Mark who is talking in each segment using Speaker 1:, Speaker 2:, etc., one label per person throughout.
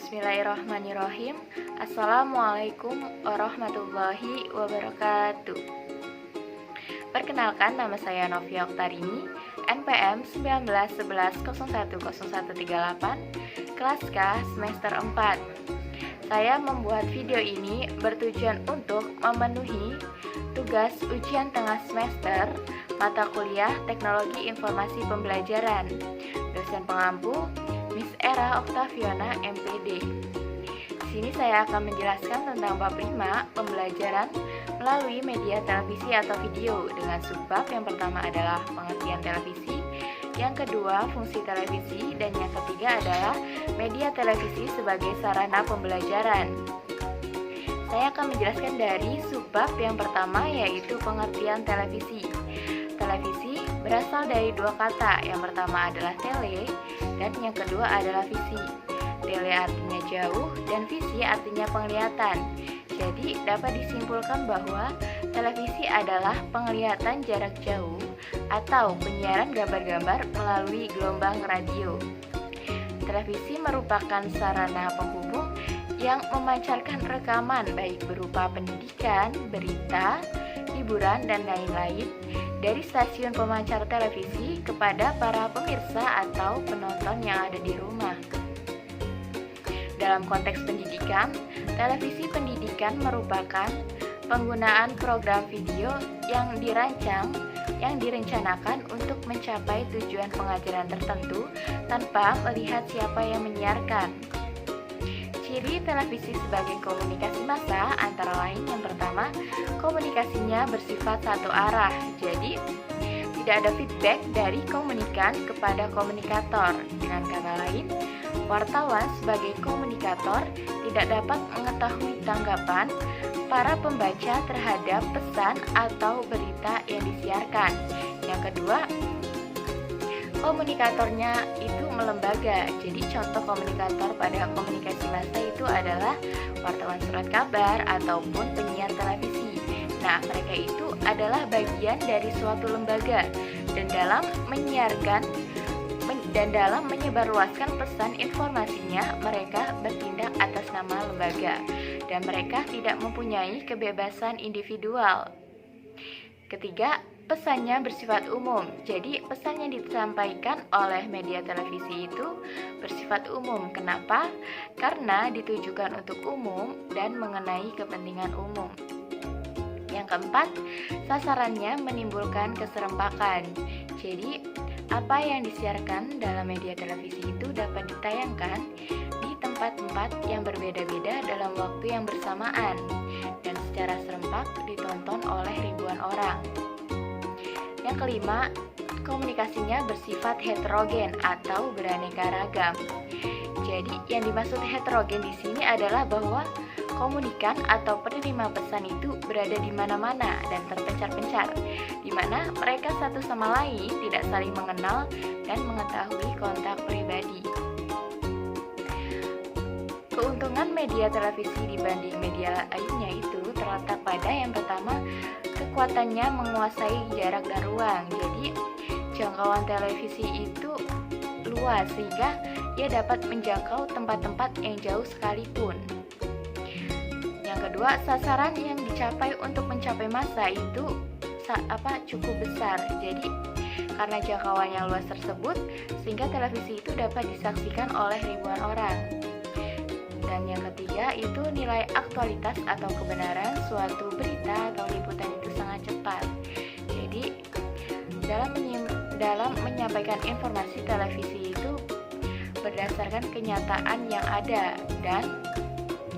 Speaker 1: Bismillahirrahmanirrahim. Assalamualaikum warahmatullahi wabarakatuh. Perkenalkan, nama saya Novia Oktarini, NPM 1911010138, kelas K semester 4. Saya membuat video ini bertujuan untuk memenuhi tugas ujian tengah semester mata kuliah Teknologi Informasi Pembelajaran. Dosen pengampu Miss Era Oktaviana MPD. Di sini saya akan menjelaskan tentang bab 5 pembelajaran melalui media televisi atau video dengan subbab yang pertama adalah pengertian televisi, yang kedua fungsi televisi, dan yang ketiga adalah media televisi sebagai sarana pembelajaran. Saya akan menjelaskan dari subbab yang pertama, yaitu pengertian televisi. Televisi berasal dari dua kata, yang pertama adalah tele dan yang kedua adalah visi. Tele artinya jauh dan visi artinya penglihatan. Jadi dapat disimpulkan bahwa televisi adalah penglihatan jarak jauh atau penyiaran gambar-gambar melalui gelombang radio. Televisi merupakan sarana penghubung yang memancarkan rekaman baik berupa pendidikan, berita, hiburan, dan lain-lain dari stasiun pemancar televisi kepada para pemirsa atau penonton yang ada di rumah. Dalam konteks pendidikan, televisi pendidikan merupakan penggunaan program video yang direncanakan untuk mencapai tujuan pengajaran tertentu tanpa melihat siapa yang menyiarkan. Ciri televisi sebagai komunikasi massa antara lain yang pertama, komunikasinya bersifat satu arah. Jadi, tidak ada feedback dari komunikan kepada komunikator. Dengan kata lain, wartawan sebagai komunikator tidak dapat mengetahui tanggapan para pembaca terhadap pesan atau berita yang disiarkan. Yang kedua, komunikatornya itu melembaga. Jadi contoh komunikator pada komunikasi massa itu adalah wartawan surat kabar ataupun penyiar televisi. Nah, mereka itu adalah bagian dari suatu lembaga dan dalam menyebarluaskan pesan informasinya mereka bertindak atas nama lembaga dan mereka tidak mempunyai kebebasan individual. Ketiga, pesannya bersifat umum. Jadi pesan yang disampaikan oleh media televisi itu bersifat umum. Kenapa? Karena ditujukan untuk umum dan mengenai kepentingan umum. Yang keempat, sasarannya menimbulkan keserempakan. Jadi, apa yang disiarkan dalam media televisi itu dapat ditayangkan di tempat-tempat yang berbeda-beda dalam waktu yang bersamaan dan secara serempak ditonton oleh ribuan orang. Yang kelima, komunikasinya bersifat heterogen atau beraneka ragam. Jadi, yang dimaksud heterogen di sini adalah bahwa komunikan atau penerima pesan itu berada di mana-mana dan terpencar-pencar, di mana mereka satu sama lain tidak saling mengenal dan mengetahui kontak pribadi. Keuntungan media televisi dibanding media lainnya itu terletak pada yang pertama, kekuatannya menguasai jarak dan ruang. Jadi, jangkauan televisi itu luas sehingga ia dapat menjangkau tempat-tempat yang jauh sekalipun. Yang kedua, sasaran yang dicapai untuk mencapai massa itu cukup besar. Jadi, karena jangkauan yang luas tersebut, sehingga televisi itu dapat disaksikan oleh ribuan orang. Dan yang ketiga, itu nilai aktualitas atau kebenaran suatu berita atau liputan itu sangat cepat. Jadi, dalam menyampaikan informasi, televisi itu berdasarkan kenyataan yang ada dan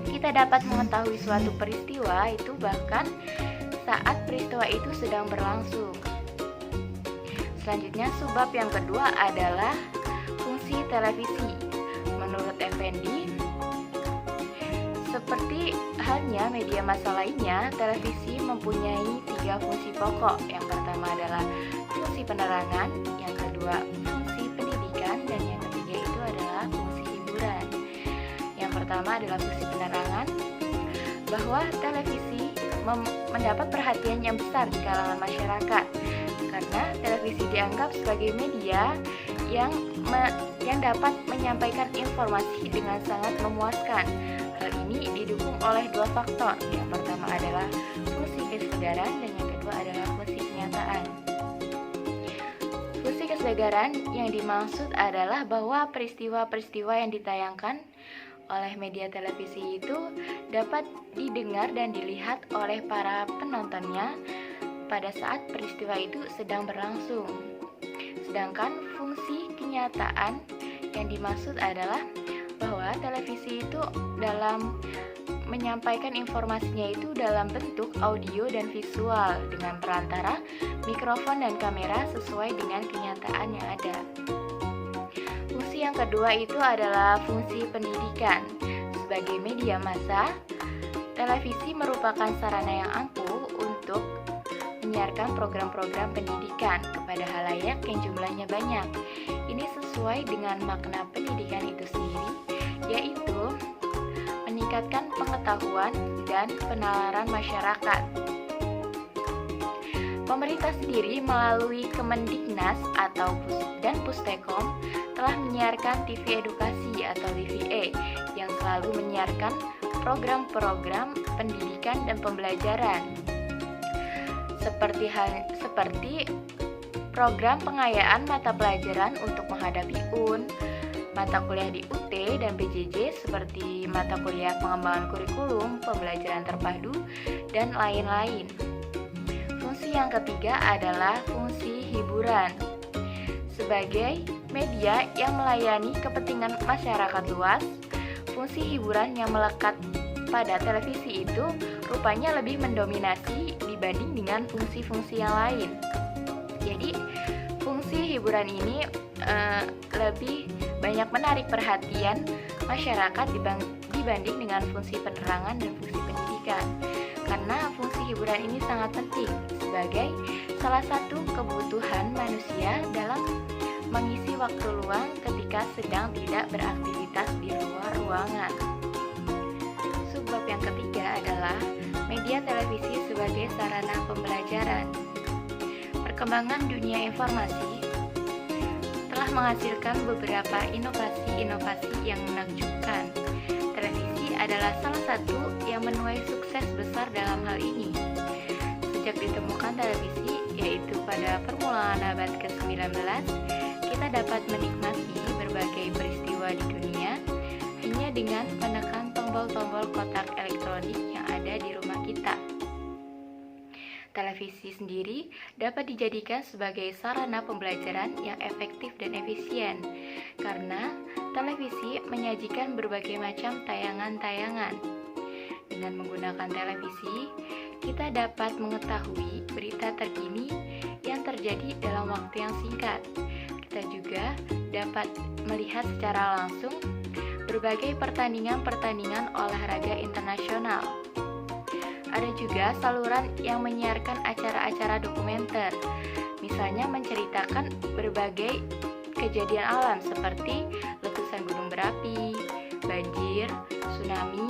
Speaker 1: kita dapat mengetahui suatu peristiwa itu bahkan saat peristiwa itu sedang berlangsung. Selanjutnya, subbab yang kedua adalah fungsi televisi. Menurut Effendi, seperti halnya media massa lainnya, televisi mempunyai 3 fungsi pokok. Yang pertama adalah fungsi penerangan, yang kedua fungsi pendidikan, dan yang ketiga itu adalah fungsi hiburan. Yang pertama adalah fungsi penerangan, bahwa televisi mendapat perhatian yang besar di kalangan masyarakat karena televisi dianggap sebagai media yang yang dapat menyampaikan informasi dengan sangat memuaskan. Hal ini didukung oleh dua faktor. Yang pertama adalah fungsi kesegaran dan yang kedua adalah fungsi kenyataan. Fungsi kesegaran yang dimaksud adalah bahwa peristiwa-peristiwa yang ditayangkan oleh media televisi itu dapat didengar dan dilihat oleh para penontonnya pada saat peristiwa itu sedang berlangsung. Sedangkan fungsi kenyataan yang dimaksud adalah bahwa televisi itu dalam menyampaikan informasinya itu dalam bentuk audio dan visual dengan perantara mikrofon dan kamera sesuai dengan kenyataan yang ada. Fungsi yang kedua itu adalah fungsi pendidikan. Sebagai media massa, televisi merupakan sarana yang ampuh untuk menyiarkan program-program pendidikan kepada halayak yang jumlahnya banyak. Ini sesuai dengan makna pendidikan itu sendiri, yaitu meningkatkan pengetahuan dan penalaran masyarakat. Pemerintah sendiri melalui Kemendiknas dan Pustekom telah menyiarkan TV edukasi atau TVA yang selalu menyiarkan program-program pendidikan dan pembelajaran seperti program pengayaan mata pelajaran untuk menghadapi UN, mata kuliah di UT dan PJJ seperti mata kuliah pengembangan kurikulum, pembelajaran terpadu, dan lain-lain. Fungsi yang ketiga adalah fungsi hiburan. Sebagai media yang melayani kepentingan masyarakat luas, fungsi hiburan yang melekat pada televisi itu rupanya lebih mendominasi dibanding dengan fungsi-fungsi yang lain. Jadi, fungsi hiburan ini lebih banyak menarik perhatian masyarakat dibanding dengan fungsi penerangan dan fungsi pendidikan. Karena fungsi hiburan ini sangat penting sebagai salah satu kebutuhan manusia dalam mengisi waktu luang ketika sedang tidak beraktivitas di luar ruangan. Subbab yang ketiga adalah media televisi sebagai sarana pembelajaran. Perkembangan dunia informasi telah menghasilkan beberapa inovasi-inovasi yang menakjubkan. Televisi adalah salah satu yang menuai sukses besar dalam hal ini. Sejak ditemukan televisi, yaitu pada permulaan abad ke-19, kita dapat menikmati berbagai peristiwa di dunia hanya dengan menekan tombol-tombol kotak elektronik yang ada di rumah kita. Televisi sendiri dapat dijadikan sebagai sarana pembelajaran yang efektif dan efisien, karena televisi menyajikan berbagai macam tayangan-tayangan. Dengan menggunakan televisi, kita dapat mengetahui berita terkini yang terjadi dalam waktu yang singkat. Kita juga dapat melihat secara langsung berbagai pertandingan-pertandingan olahraga internasional. Ada juga saluran yang menyiarkan acara-acara dokumenter, misalnya menceritakan berbagai kejadian alam seperti letusan gunung berapi, banjir, tsunami,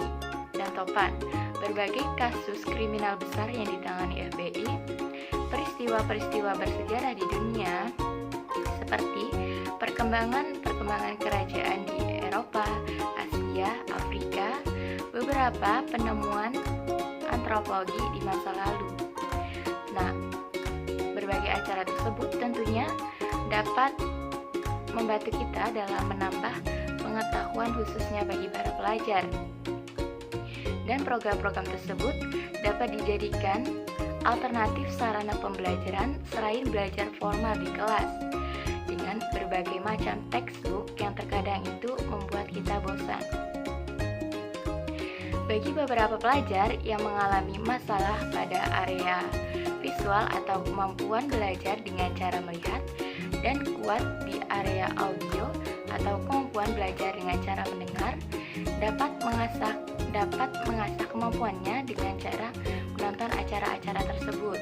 Speaker 1: dan topan, berbagai kasus kriminal besar yang ditangani FBI, peristiwa-peristiwa bersejarah di dunia, seperti perkembangan kerajaan di Eropa, Asia, Afrika, beberapa penemuan antropologi di masa lalu. Nah, berbagai acara tersebut tentunya dapat membantu kita dalam menambah pengetahuan khususnya bagi para pelajar. Dan program-program tersebut dapat dijadikan alternatif sarana pembelajaran selain belajar formal di kelas, dengan berbagai macam textbook yang terkadang itu membuat kita bosan. Bagi beberapa pelajar yang mengalami masalah pada area visual atau kemampuan belajar dengan cara melihat dan kuat di area audio atau kemampuan belajar dengan cara mendengar, dapat mengasah kemampuannya dengan cara menonton acara-acara tersebut.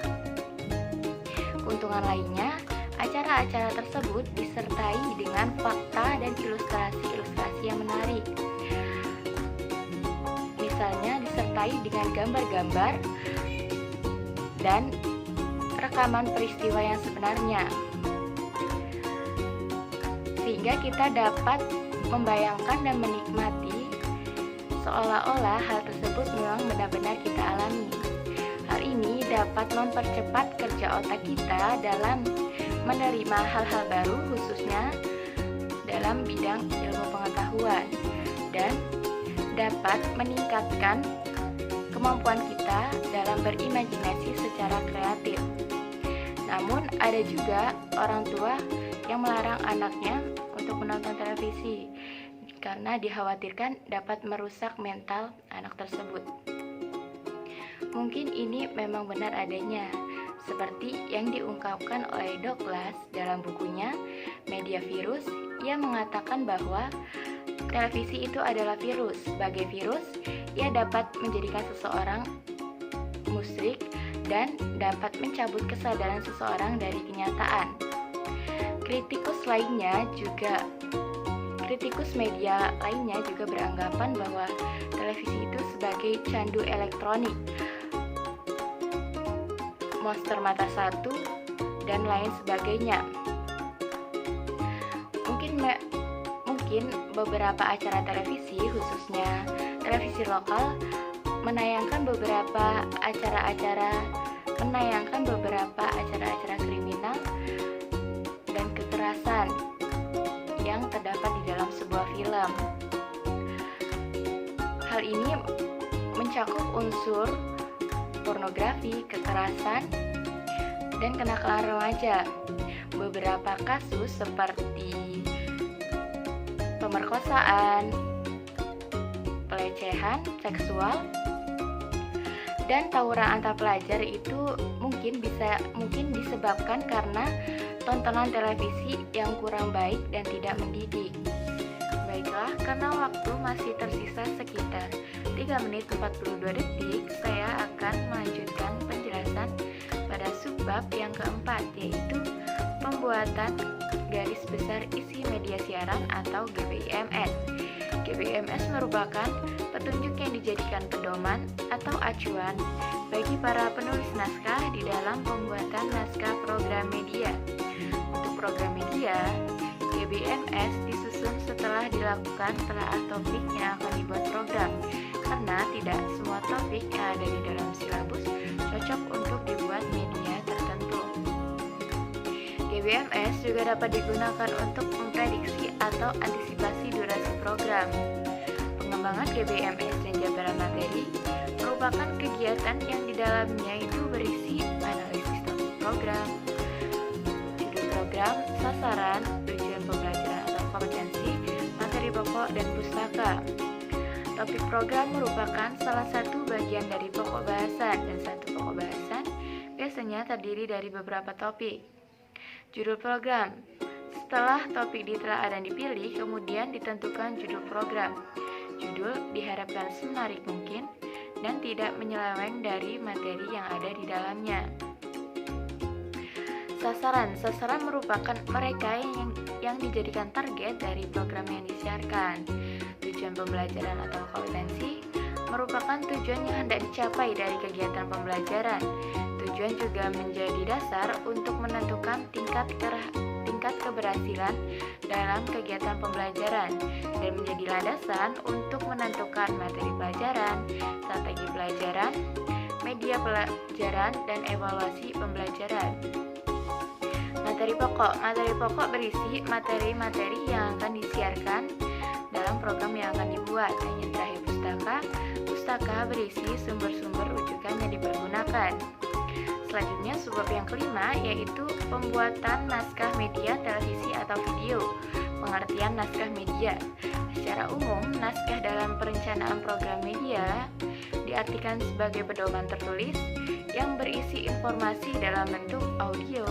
Speaker 1: Keuntungan lainnya, acara-acara tersebut disertai dengan fakta dan ilustrasi-ilustrasi yang menarik. Misalnya disertai dengan gambar-gambar dan rekaman peristiwa yang sebenarnya, sehingga kita dapat membayangkan dan menikmati seolah-olah hal tersebut memang benar-benar kita alami. Hal ini dapat mempercepat kerja otak kita dalam menerima hal-hal baru, khususnya dalam bidang ilmu pengetahuan, dan dapat meningkatkan kemampuan kita dalam berimajinasi secara kreatif. Namun ada juga orang tua yang melarang anaknya untuk menonton televisi karena dikhawatirkan dapat merusak mental anak tersebut. Mungkin ini memang benar adanya, seperti yang diungkapkan oleh Douglas dalam bukunya Media Virus. Ia mengatakan bahwa televisi itu adalah virus. Sebagai virus, ia dapat menjadikan seseorang musyrik dan dapat mencabut kesadaran seseorang dari kenyataan. Kritikus media lainnya juga beranggapan bahwa televisi itu sebagai candu elektronik, monster mata satu, dan lain sebagainya. Mungkin beberapa acara televisi, khususnya televisi lokal, menayangkan beberapa acara-acara kriminal dan kekerasan yang terdapat di dalam sebuah film. Hal ini mencakup unsur pornografi, kekerasan, dan kenakalan remaja. Beberapa kasus seperti pemerkosaan, pelecehan seksual, dan tawuran antar pelajar itu mungkin disebabkan karena tontonan televisi yang kurang baik dan tidak mendidik. Baiklah, karena waktu masih tersisa sekitar 3 menit 42 detik, saya akan melanjutkan penjelasan pada subbab yang keempat, yaitu pembuatan garis besar isi media siaran atau GBIMS. GBIMS merupakan petunjuk yang dijadikan pedoman atau acuan bagi para penulis naskah di dalam pembuatan naskah program media. Untuk program media, GBIMS disusun setelah dilakukan telaah topik yang akan dibuat program, karena tidak semua topik yang ada di dalam silabus cocok untuk dibuat media tertentu. GBIMS juga dapat digunakan untuk memprediksi atau antisipasi durasi program. Pengembangan GBIMS dan jabaran materi merupakan kegiatan yang di dalamnya itu berisi analisis topik program, judul program, sasaran, tujuan pembelajaran atau kompetensi, materi pokok, dan pustaka. Topik program merupakan salah satu bagian dari pokok bahasan, dan satu pokok bahasan biasanya terdiri dari beberapa topik. Judul program. Setelah topik ditelaah dan dipilih, kemudian ditentukan judul program. Judul diharapkan semenarik mungkin dan tidak menyeleweng dari materi yang ada di dalamnya. Sasaran merupakan mereka yang dijadikan target dari program yang disiarkan. Tujuan pembelajaran atau kompetensi merupakan tujuan yang hendak dicapai dari kegiatan pembelajaran. Tujuan juga menjadi dasar untuk menentukan tingkat keberhasilan dalam kegiatan pembelajaran dan menjadi landasan untuk menentukan materi pelajaran, strategi pelajaran, media pelajaran, dan evaluasi pembelajaran. Materi pokok berisi materi-materi yang akan disiarkan dalam program yang akan dibuat. Dan yang terakhir pustaka berisi sumber-sumber rujukan yang dipergunakan. Selanjutnya subbab yang kelima, yaitu pembuatan naskah media televisi atau video. Pengertian naskah media. Secara umum, naskah dalam perencanaan program media diartikan sebagai pedoman tertulis yang berisi informasi dalam bentuk audio,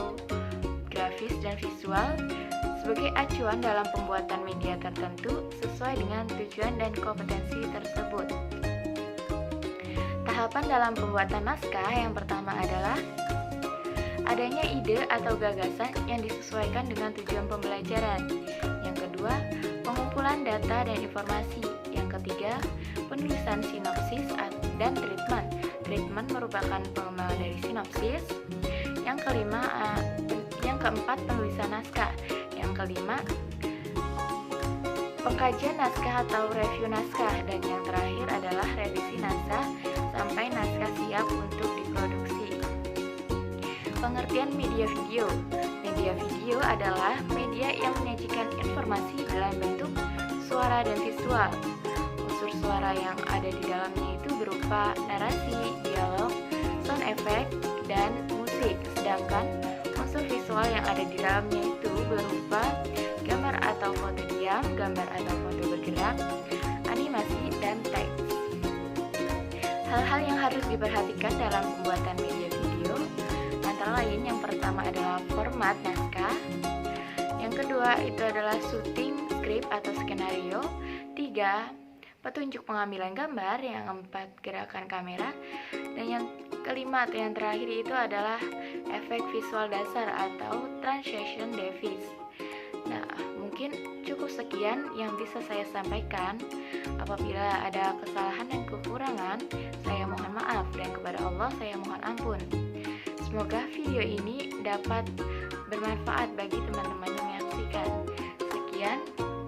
Speaker 1: grafis, dan visual sebagai acuan dalam pembuatan media tertentu sesuai dengan tujuan dan kompetensi tersebut. Tahapan dalam pembuatan naskah yang pertama adalah adanya ide atau gagasan yang disesuaikan dengan tujuan pembelajaran. Yang kedua, pengumpulan data dan informasi. Yang ketiga, penulisan sinopsis dan treatment. Treatment merupakan pengembangan dari sinopsis. Yang keempat, penulisan naskah. Yang kelima, pengkajian naskah atau review naskah, dan yang terakhir adalah revisi naskah sampai naskah siap untuk diproduksi. Pengertian media video. Media video adalah media yang menyajikan informasi dalam bentuk suara dan visual. Unsur suara yang ada di dalamnya itu berupa narasi, dialog, sound effect, dan musik. Sedangkan unsur visual yang ada di dalamnya itu berupa gambar atau foto diam, gambar atau foto bergerak, animasi, dan teks. Hal-hal yang harus diperhatikan dalam pembuatan media video antara lain yang pertama adalah format naskah, yang kedua itu adalah syuting skrip atau skenario, 3 petunjuk pengambilan gambar, yang 4 gerakan kamera, dan yang kelima atau yang terakhir itu adalah efek visual dasar atau transition device. Nah, mungkin cukup sekian yang bisa saya sampaikan. Apabila ada kesalahan dan kekurangan, saya mohon maaf, dan kepada Allah saya mohon ampun. Semoga video ini dapat bermanfaat bagi teman-teman yang menyaksikan. Sekian,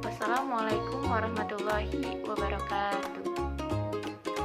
Speaker 1: wassalamualaikum warahmatullahi wabarakatuh.